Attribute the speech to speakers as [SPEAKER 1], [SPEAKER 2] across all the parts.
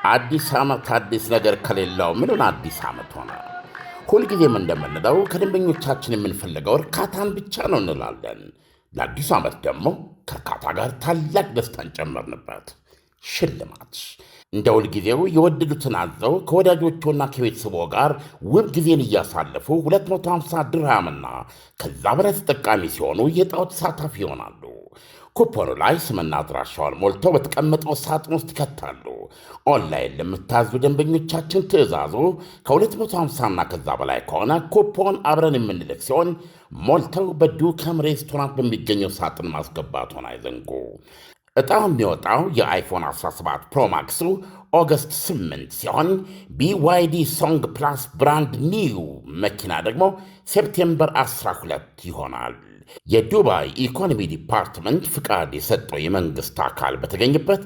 [SPEAKER 1] አዲስ ዓመት አዲስ ነገር ከሌለው ምኑን አዲስ ዓመት ሆነ? ሁልጊዜም እንደምንለው ከደንበኞቻችን የምንፈልገው እርካታን ብቻ ነው እንላለን። ለአዲሱ ዓመት ደግሞ ከእርካታ ጋር ታላቅ ደስታን ጨመርንበት። ሽልማት እንደ ሁልጊዜው የወደዱትን አዘው ከወዳጆቹና ከቤተሰቦ ጋር ውብ ጊዜን እያሳለፉ 250 ድርሃምና ከዛ በላይ ተጠቃሚ ሲሆኑ የዕጣው ተሳታፊ ይሆናሉ። ኩፖኑ ላይ ስምና አድራሻውን ሞልተው በተቀመጠው ሳጥን ውስጥ ይከታሉ። ኦንላይን ለምታዙ ደንበኞቻችን ትዕዛዙ ከ250ና ከዛ በላይ ከሆነ ኩፖን አብረን የምንልክ ሲሆን ሞልተው በዱከም ሬስቶራንት በሚገኘው ሳጥን ማስገባቱን አይዘንጉ። ዕጣው የሚወጣው የአይፎን 17 ፕሮማክሱ ኦገስት 8 ሲሆን BYD ሶንግ ፕላስ ብራንድ ኒው መኪና ደግሞ ሴፕቴምበር 12 ይሆናል። የዱባይ ኢኮኖሚ ዲፓርትመንት ፍቃድ የሰጠው የመንግሥት አካል በተገኘበት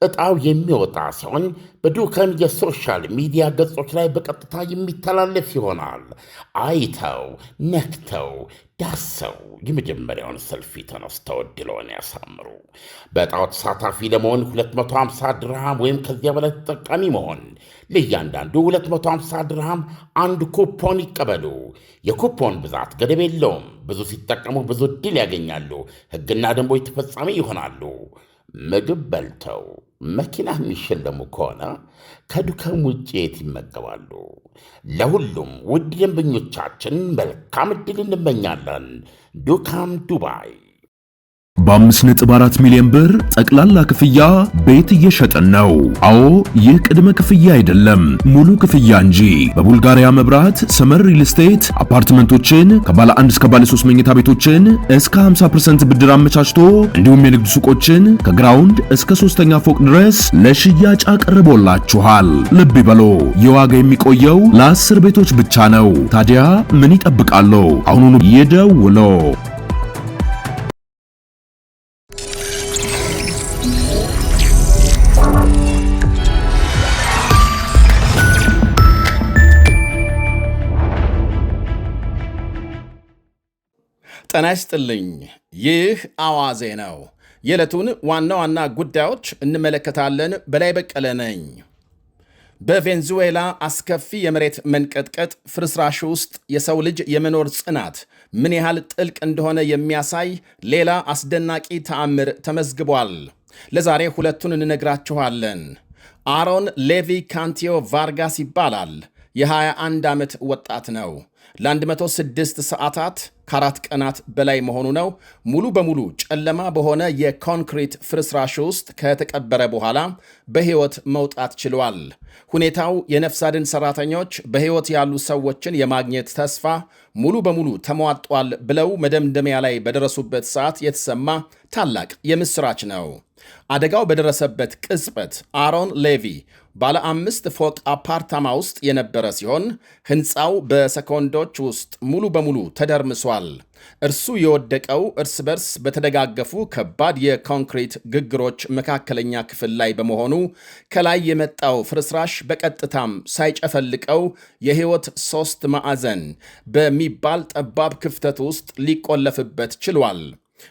[SPEAKER 1] ዕጣው የሚወጣ ሲሆን በዱከም የሶሻል ሚዲያ ገጾች ላይ በቀጥታ የሚተላለፍ ይሆናል። አይተው ነክተው ዳሰው የመጀመሪያውን ሰልፊ ተነስተው ዕድልዎን ያሳምሩ። በዕጣው ተሳታፊ ለመሆን 250 ድርሃም ወይም ከዚያ በላይ ተጠቃሚ መሆን፣ ለእያንዳንዱ 250 ድርሃም አንድ ኩፖን ይቀበሉ። የኩፖን ብዛት ገደብ የለውም። ብዙ ሲጠቀሙ ብዙ ዕድል ያገኛሉ። ሕግና ደንቦች ተፈጻሚ ይሆናሉ። ምግብ በልተው መኪና የሚሸለሙ ከሆነ ከዱከም ውጭ የት ይመገባሉ? ለሁሉም ውድ ደንበኞቻችን መልካም ዕድል እንመኛለን። ዱካም ዱባይ።
[SPEAKER 2] በ5.4 ሚሊዮን ብር ጠቅላላ ክፍያ ቤት እየሸጠን ነው። አዎ ይህ ቅድመ ክፍያ አይደለም፣ ሙሉ ክፍያ እንጂ። በቡልጋሪያ መብራት ሰመር ሪል ስቴት አፓርትመንቶችን ከባለ 1 እስከ ባለ 3 መኝታ ቤቶችን እስከ 50% ብድር አመቻችቶ እንዲሁም የንግድ ሱቆችን ከግራውንድ እስከ 3ኛ ፎቅ ድረስ ለሽያጭ አቅርቦላችኋል። ልብ ይበሉ፣ የዋጋ የሚቆየው ለ10 ቤቶች ብቻ ነው። ታዲያ ምን ይጠብቃሉ? አሁኑኑ ይደውሉ።
[SPEAKER 3] ጤና ይስጥልኝ። ይህ አዋዜ ነው። የዕለቱን ዋና ዋና ጉዳዮች እንመለከታለን። በላይ በቀለ ነኝ። በቬንዙዌላ አስከፊ የመሬት መንቀጥቀጥ ፍርስራሽ ውስጥ የሰው ልጅ የመኖር ጽናት ምን ያህል ጥልቅ እንደሆነ የሚያሳይ ሌላ አስደናቂ ተአምር ተመዝግቧል። ለዛሬ ሁለቱን እንነግራችኋለን። አሮን ሌቪ ካንቲዮ ቫርጋስ ይባላል። የ21 ዓመት ወጣት ነው። ለ106 ሰዓታት ከ4 ቀናት በላይ መሆኑ ነው። ሙሉ በሙሉ ጨለማ በሆነ የኮንክሪት ፍርስራሽ ውስጥ ከተቀበረ በኋላ በሕይወት መውጣት ችሏል። ሁኔታው የነፍስ አድን ሠራተኞች በሕይወት ያሉ ሰዎችን የማግኘት ተስፋ ሙሉ በሙሉ ተሟጧል ብለው መደምደሚያ ላይ በደረሱበት ሰዓት የተሰማ ታላቅ የምሥራች ነው። አደጋው በደረሰበት ቅጽበት አሮን ሌቪ ባለ 5 ፎቅ አፓርታማ ውስጥ የነበረ ሲሆን ሕንፃው በሰኮንዶች ውስጥ ሙሉ በሙሉ ተደርምሷል። እርሱ የወደቀው እርስ በርስ በተደጋገፉ ከባድ የኮንክሪት ግግሮች መካከለኛ ክፍል ላይ በመሆኑ ከላይ የመጣው ፍርስራሽ በቀጥታም ሳይጨፈልቀው የሕይወት 3 ማዕዘን በሚባል ጠባብ ክፍተት ውስጥ ሊቆለፍበት ችሏል።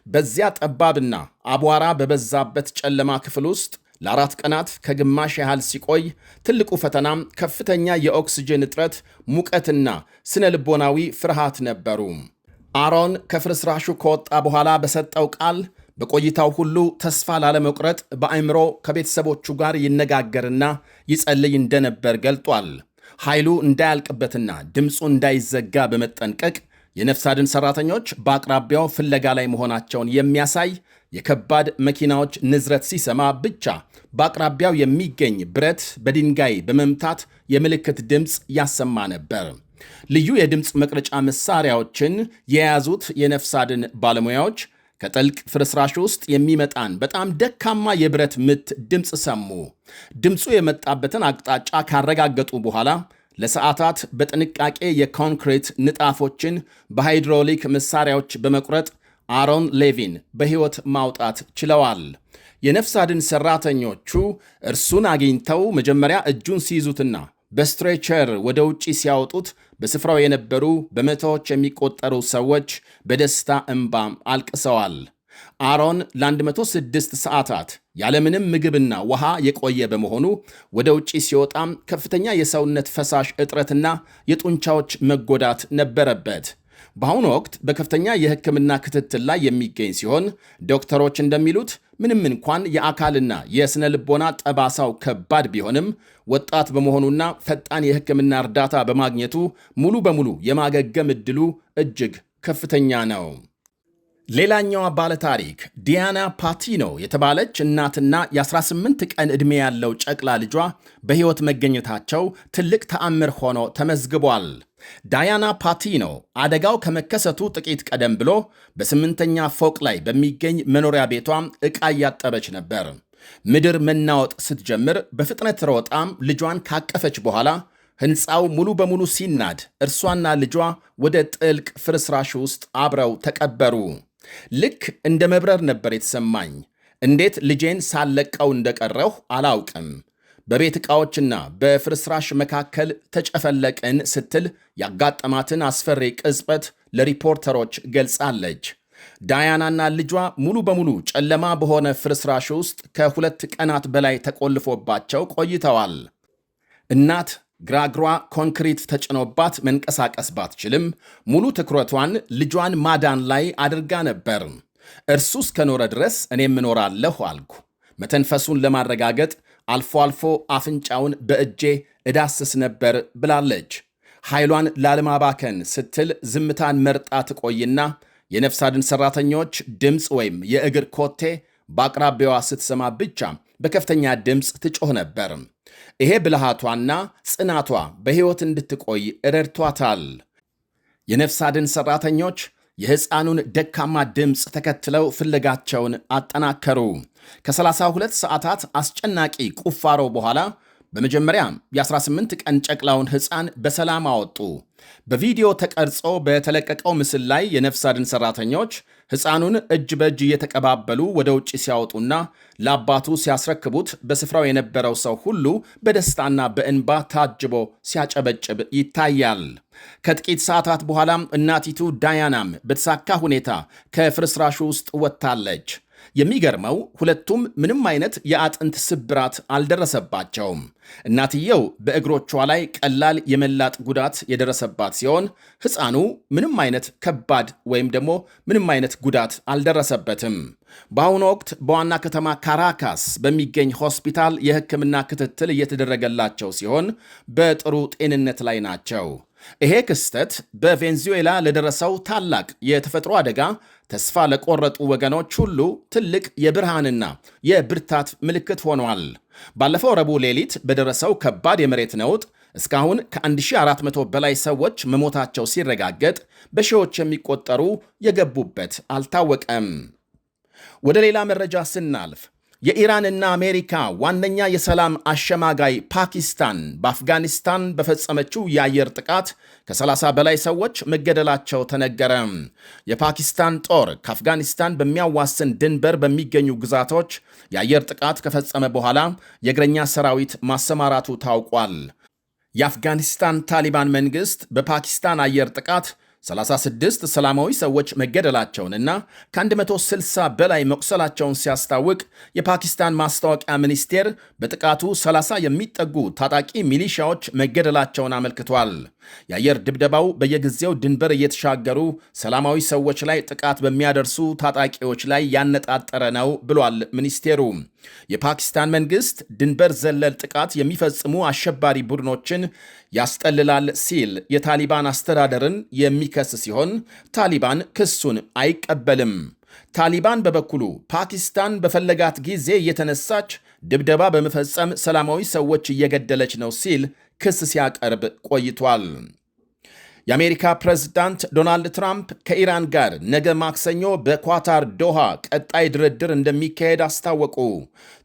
[SPEAKER 3] በዚያ ጠባብና አቧራ በበዛበት ጨለማ ክፍል ውስጥ ለ4 ቀናት ከግማሽ ያህል ሲቆይ ትልቁ ፈተናም ከፍተኛ የኦክስጅን እጥረት፣ ሙቀትና ስነ ልቦናዊ ፍርሃት ነበሩ። አሮን ከፍርስራሹ ከወጣ በኋላ በሰጠው ቃል በቆይታው ሁሉ ተስፋ ላለመቁረጥ በአእምሮ ከቤተሰቦቹ ጋር ይነጋገርና ይጸልይ እንደነበር ገልጧል። ኃይሉ እንዳያልቅበትና ድምፁ እንዳይዘጋ በመጠንቀቅ የነፍስ አድን ሠራተኞች በአቅራቢያው ፍለጋ ላይ መሆናቸውን የሚያሳይ የከባድ መኪናዎች ንዝረት ሲሰማ ብቻ በአቅራቢያው የሚገኝ ብረት በድንጋይ በመምታት የምልክት ድምፅ ያሰማ ነበር። ልዩ የድምፅ መቅረጫ መሳሪያዎችን የያዙት የነፍስ አድን ባለሙያዎች ከጥልቅ ፍርስራሽ ውስጥ የሚመጣን በጣም ደካማ የብረት ምት ድምፅ ሰሙ። ድምፁ የመጣበትን አቅጣጫ ካረጋገጡ በኋላ ለሰዓታት በጥንቃቄ የኮንክሪት ንጣፎችን በሃይድሮሊክ መሳሪያዎች በመቁረጥ አሮን ሌቪን በሕይወት ማውጣት ችለዋል። የነፍስ አድን ሠራተኞቹ እርሱን አግኝተው መጀመሪያ እጁን ሲይዙትና በስትሬቸር ወደ ውጪ ሲያወጡት በስፍራው የነበሩ በመቶዎች የሚቆጠሩ ሰዎች በደስታ እንባም አልቅሰዋል። አሮን ለ106 ሰዓታት ያለምንም ምግብና ውሃ የቆየ በመሆኑ ወደ ውጪ ሲወጣም ከፍተኛ የሰውነት ፈሳሽ እጥረትና የጡንቻዎች መጎዳት ነበረበት። በአሁኑ ወቅት በከፍተኛ የሕክምና ክትትል ላይ የሚገኝ ሲሆን ዶክተሮች እንደሚሉት ምንም እንኳን የአካልና የስነ ልቦና ጠባሳው ከባድ ቢሆንም ወጣት በመሆኑና ፈጣን የሕክምና እርዳታ በማግኘቱ ሙሉ በሙሉ የማገገም ዕድሉ እጅግ ከፍተኛ ነው። ሌላኛዋ ባለታሪክ ዲያና ፓቲኖ የተባለች እናትና የ18 ቀን ዕድሜ ያለው ጨቅላ ልጇ በሕይወት መገኘታቸው ትልቅ ተአምር ሆኖ ተመዝግቧል። ዳያና ፓቲኖ አደጋው ከመከሰቱ ጥቂት ቀደም ብሎ በ8ኛ ፎቅ ላይ በሚገኝ መኖሪያ ቤቷ ዕቃ እያጠበች ነበር። ምድር መናወጥ ስትጀምር በፍጥነት ሮጣም ልጇን ካቀፈች በኋላ ሕንፃው ሙሉ በሙሉ ሲናድ እርሷና ልጇ ወደ ጥልቅ ፍርስራሽ ውስጥ አብረው ተቀበሩ። ልክ እንደ መብረር ነበር የተሰማኝ። እንዴት ልጄን ሳለቀው እንደቀረሁ አላውቅም። በቤት ዕቃዎችና በፍርስራሽ መካከል ተጨፈለቅን ስትል ያጋጠማትን አስፈሪ ቅጽበት ለሪፖርተሮች ገልጻለች። ዳያናና ልጇ ሙሉ በሙሉ ጨለማ በሆነ ፍርስራሽ ውስጥ ከ2 ቀናት በላይ ተቆልፎባቸው ቆይተዋል። እናት ግራግሯ ኮንክሪት ተጭኖባት መንቀሳቀስ ባትችልም ሙሉ ትኩረቷን ልጇን ማዳን ላይ አድርጋ ነበር። እርሱ እስከኖረ ድረስ እኔም እኖራለሁ አልኩ። መተንፈሱን ለማረጋገጥ አልፎ አልፎ አፍንጫውን በእጄ እዳስስ ነበር ብላለች። ኃይሏን ላለማባከን ስትል ዝምታን መርጣ ትቆይና የነፍስ አድን ሠራተኞች ድምፅ ወይም የእግር ኮቴ በአቅራቢያዋ ስትሰማ ብቻ በከፍተኛ ድምፅ ትጮህ ነበር። ይሄ ብልሃቷና ጽናቷ በሕይወት እንድትቆይ ረድቷታል። የነፍስ አድን ሠራተኞች የሕፃኑን ደካማ ድምፅ ተከትለው ፍለጋቸውን አጠናከሩ። ከ32 ሰዓታት አስጨናቂ ቁፋሮ በኋላ በመጀመሪያ የ18 ቀን ጨቅላውን ሕፃን በሰላም አወጡ። በቪዲዮ ተቀርጾ በተለቀቀው ምስል ላይ የነፍስ አድን ሠራተኞች ሕፃኑን እጅ በእጅ እየተቀባበሉ ወደ ውጭ ሲያወጡና ለአባቱ ሲያስረክቡት በስፍራው የነበረው ሰው ሁሉ በደስታና በእንባ ታጅቦ ሲያጨበጭብ ይታያል። ከጥቂት ሰዓታት በኋላም እናቲቱ ዳያናም በተሳካ ሁኔታ ከፍርስራሹ ውስጥ ወጥታለች። የሚገርመው ሁለቱም ምንም አይነት የአጥንት ስብራት አልደረሰባቸውም። እናትየው በእግሮቿ ላይ ቀላል የመላጥ ጉዳት የደረሰባት ሲሆን ሕፃኑ ምንም አይነት ከባድ ወይም ደግሞ ምንም አይነት ጉዳት አልደረሰበትም። በአሁኑ ወቅት በዋና ከተማ ካራካስ በሚገኝ ሆስፒታል የሕክምና ክትትል እየተደረገላቸው ሲሆን በጥሩ ጤንነት ላይ ናቸው። ይሄ ክስተት በቬንዙዌላ ለደረሰው ታላቅ የተፈጥሮ አደጋ ተስፋ ለቆረጡ ወገኖች ሁሉ ትልቅ የብርሃንና የብርታት ምልክት ሆኗል። ባለፈው ረቡዕ ሌሊት በደረሰው ከባድ የመሬት ነውጥ እስካሁን ከ1400 በላይ ሰዎች መሞታቸው ሲረጋገጥ በሺዎች የሚቆጠሩ የገቡበት አልታወቀም። ወደ ሌላ መረጃ ስናልፍ የኢራንና አሜሪካ ዋነኛ የሰላም አሸማጋይ ፓኪስታን በአፍጋኒስታን በፈጸመችው የአየር ጥቃት ከ30 በላይ ሰዎች መገደላቸው ተነገረ። የፓኪስታን ጦር ከአፍጋኒስታን በሚያዋስን ድንበር በሚገኙ ግዛቶች የአየር ጥቃት ከፈጸመ በኋላ የእግረኛ ሰራዊት ማሰማራቱ ታውቋል። የአፍጋኒስታን ታሊባን መንግሥት በፓኪስታን አየር ጥቃት 36 ሰላማዊ ሰዎች መገደላቸውንና ከ160 በላይ መቁሰላቸውን ሲያስታውቅ የፓኪስታን ማስታወቂያ ሚኒስቴር በጥቃቱ 30 የሚጠጉ ታጣቂ ሚሊሻዎች መገደላቸውን አመልክቷል። የአየር ድብደባው በየጊዜው ድንበር እየተሻገሩ ሰላማዊ ሰዎች ላይ ጥቃት በሚያደርሱ ታጣቂዎች ላይ ያነጣጠረ ነው ብሏል ሚኒስቴሩ። የፓኪስታን መንግሥት ድንበር ዘለል ጥቃት የሚፈጽሙ አሸባሪ ቡድኖችን ያስጠልላል ሲል የታሊባን አስተዳደርን የሚከስ ሲሆን ታሊባን ክሱን አይቀበልም። ታሊባን በበኩሉ ፓኪስታን በፈለጋት ጊዜ እየተነሳች ድብደባ በመፈጸም ሰላማዊ ሰዎች እየገደለች ነው ሲል ክስ ሲያቀርብ ቆይቷል። የአሜሪካ ፕሬዝዳንት ዶናልድ ትራምፕ ከኢራን ጋር ነገ ማክሰኞ በኳታር ዶሃ ቀጣይ ድርድር እንደሚካሄድ አስታወቁ።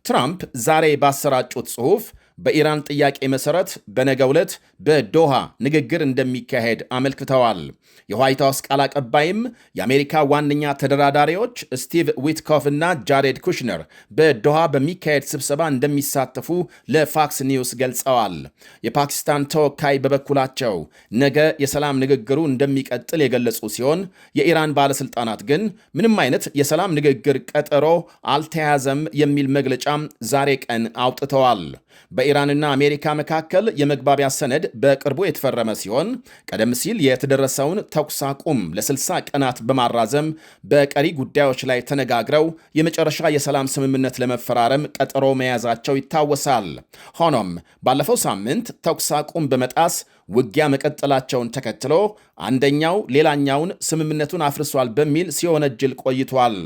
[SPEAKER 3] ትራምፕ ዛሬ ባሰራጩት ጽሑፍ በኢራን ጥያቄ መሠረት በነገው ዕለት በዶሃ ንግግር እንደሚካሄድ አመልክተዋል። የዋይት ሃውስ ቃል አቀባይም የአሜሪካ ዋነኛ ተደራዳሪዎች ስቲቭ ዊትኮፍ እና ጃሬድ ኩሽነር በዶሃ በሚካሄድ ስብሰባ እንደሚሳተፉ ለፋክስ ኒውስ ገልጸዋል። የፓኪስታን ተወካይ በበኩላቸው ነገ የሰላም ንግግሩ እንደሚቀጥል የገለጹ ሲሆን የኢራን ባለሥልጣናት ግን ምንም አይነት የሰላም ንግግር ቀጠሮ አልተያዘም የሚል መግለጫም ዛሬ ቀን አውጥተዋል። በኢራንና አሜሪካ መካከል የመግባቢያ ሰነድ በቅርቡ የተፈረመ ሲሆን ቀደም ሲል የተደረሰውን ተኩስ አቁም ለ60 ቀናት በማራዘም በቀሪ ጉዳዮች ላይ ተነጋግረው የመጨረሻ የሰላም ስምምነት ለመፈራረም ቀጠሮ መያዛቸው ይታወሳል። ሆኖም ባለፈው ሳምንት ተኩስ አቁም በመጣስ ውጊያ መቀጠላቸውን ተከትሎ አንደኛው ሌላኛውን ስምምነቱን አፍርሷል በሚል ሲወነጅል ቆይቷል።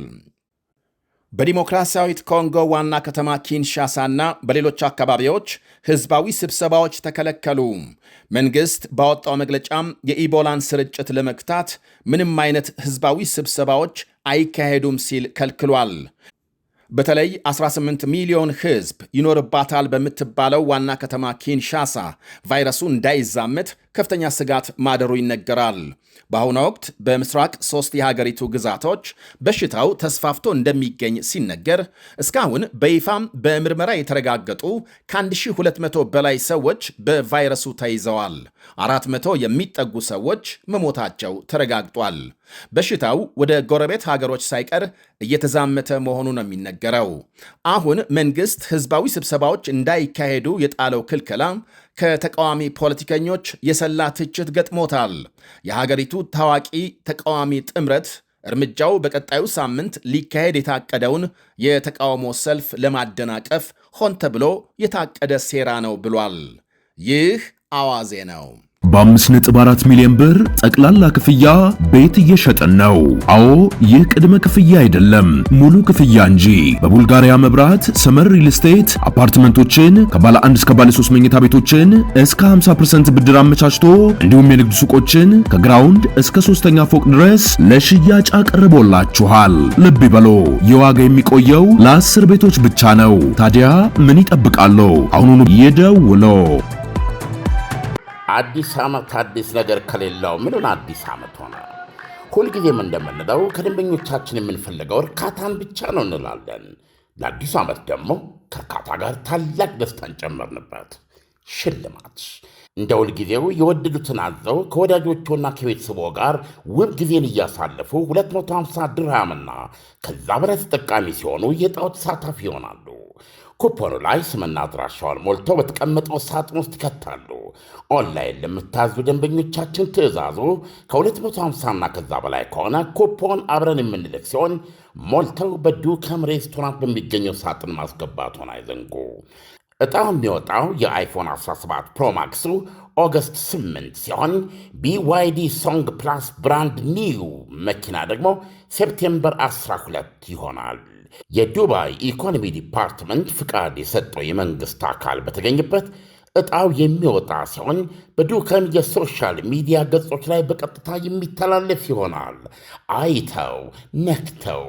[SPEAKER 3] በዲሞክራሲያዊት ኮንጎ ዋና ከተማ ኪንሻሳና በሌሎች አካባቢዎች ሕዝባዊ ስብሰባዎች ተከለከሉ። መንግሥት ባወጣው መግለጫም የኢቦላን ስርጭት ለመግታት ምንም አይነት ሕዝባዊ ስብሰባዎች አይካሄዱም ሲል ከልክሏል። በተለይ 18 ሚሊዮን ሕዝብ ይኖርባታል በምትባለው ዋና ከተማ ኪንሻሳ ቫይረሱ እንዳይዛመት ከፍተኛ ስጋት ማደሩ ይነገራል። በአሁኑ ወቅት በምስራቅ 3 የሀገሪቱ ግዛቶች በሽታው ተስፋፍቶ እንደሚገኝ ሲነገር እስካሁን በይፋም በምርመራ የተረጋገጡ ከ1200 በላይ ሰዎች በቫይረሱ ተይዘዋል። 400 የሚጠጉ ሰዎች መሞታቸው ተረጋግጧል። በሽታው ወደ ጎረቤት ሀገሮች ሳይቀር እየተዛመተ መሆኑ ነው የሚነገረው። አሁን መንግሥት ሕዝባዊ ስብሰባዎች እንዳይካሄዱ የጣለው ክልከላ ከተቃዋሚ ፖለቲከኞች የሰላ ትችት ገጥሞታል። የሀገሪቱ ታዋቂ ተቃዋሚ ጥምረት እርምጃው በቀጣዩ ሳምንት ሊካሄድ የታቀደውን የተቃውሞ ሰልፍ ለማደናቀፍ ሆን ተብሎ የታቀደ ሴራ ነው ብሏል። ይህ አዋዜ ነው።
[SPEAKER 2] በ5.4 ሚሊዮን ብር ጠቅላላ ክፍያ ቤት እየሸጥን ነው። አዎ ይህ ቅድመ ክፍያ አይደለም፣ ሙሉ ክፍያ እንጂ። በቡልጋሪያ መብራት ሰመር ሪል ስቴት አፓርትመንቶችን ከባለ 1 እስከ ባለ 3 መኝታ ቤቶችን እስከ 50% ብድር አመቻችቶ እንዲሁም የንግድ ሱቆችን ከግራውንድ እስከ 3ኛ ፎቅ ድረስ ለሽያጭ አቅርቦላችኋል። ልብ ይበሉ፣ የዋጋ የሚቆየው ለ10 ቤቶች ብቻ ነው። ታዲያ ምን ይጠብቃሉ? አሁኑኑ ይደውሉ።
[SPEAKER 1] አዲስ ዓመት አዲስ ነገር ከሌለው ምንን አዲስ ዓመት ሆነ? ሁልጊዜም እንደምንለው ከደንበኞቻችን የምንፈልገው እርካታን ብቻ ነው እንላለን። ለአዲሱ ዓመት ደግሞ ከእርካታ ጋር ታላቅ ደስታን ጨመርንበት። ሽልማት እንደ ሁልጊዜው የወደዱትን አዘው ከወዳጆቹና ከቤተሰቦ ጋር ውብ ጊዜን እያሳለፉ 250 ድርሃምና ከዛ በላይ ተጠቃሚ ሲሆኑ የዕጣው ተሳታፊ ይሆናሉ። ኩፖኑ ላይ ስምና አድራሻውን ሞልተው በተቀመጠው ሳጥን ውስጥ ይከታሉ። ኦንላይን ለምታዙ ደንበኞቻችን ትዕዛዙ ከ250ና ከዛ በላይ ከሆነ ኩፖን አብረን የምንልክ ሲሆን ሞልተው በዱከም ሬስቶራንት በሚገኘው ሳጥን ማስገባቱን አይዘንጉ። ዕጣው የሚወጣው የአይፎን 17 ፕሮማክሱ ኦገስት 8 ሲሆን BYD ሶንግ ፕላስ ብራንድ ኒው መኪና ደግሞ ሴፕቴምበር 12 ይሆናል። የዱባይ ኢኮኖሚ ዲፓርትመንት ፍቃድ የሰጠው የመንግሥት አካል በተገኘበት ዕጣው የሚወጣ ሲሆን በዱከም የሶሻል ሚዲያ ገጾች ላይ በቀጥታ የሚተላለፍ ይሆናል። አይተው ነክተው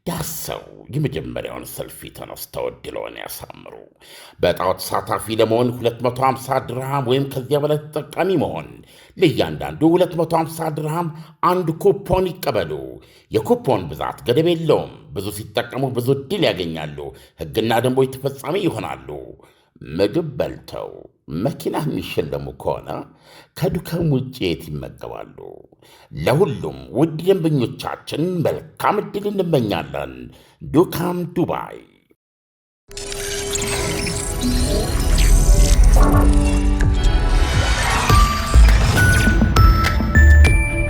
[SPEAKER 1] ዳሰው የመጀመሪያውን ሰልፊ ተነስተው ዕድልዎን ያሳምሩ። በዕጣው ተሳታፊ ለመሆን 250 ድርሃም ወይም ከዚያ በላይ ተጠቃሚ መሆን፣ ለእያንዳንዱ 250 ድርሃም አንድ ኩፖን ይቀበሉ። የኩፖን ብዛት ገደብ የለውም። ብዙ ሲጠቀሙ ብዙ ዕድል ያገኛሉ። ሕግና ደንቦች ተፈጻሚ ይሆናሉ። ምግብ በልተው መኪና የሚሸለሙ ከሆነ ከዱከም ውጭ የት ይመገባሉ? ለሁሉም ውድ ደንበኞቻችን መልካም ዕድል እንመኛለን። ዱካም ዱባይ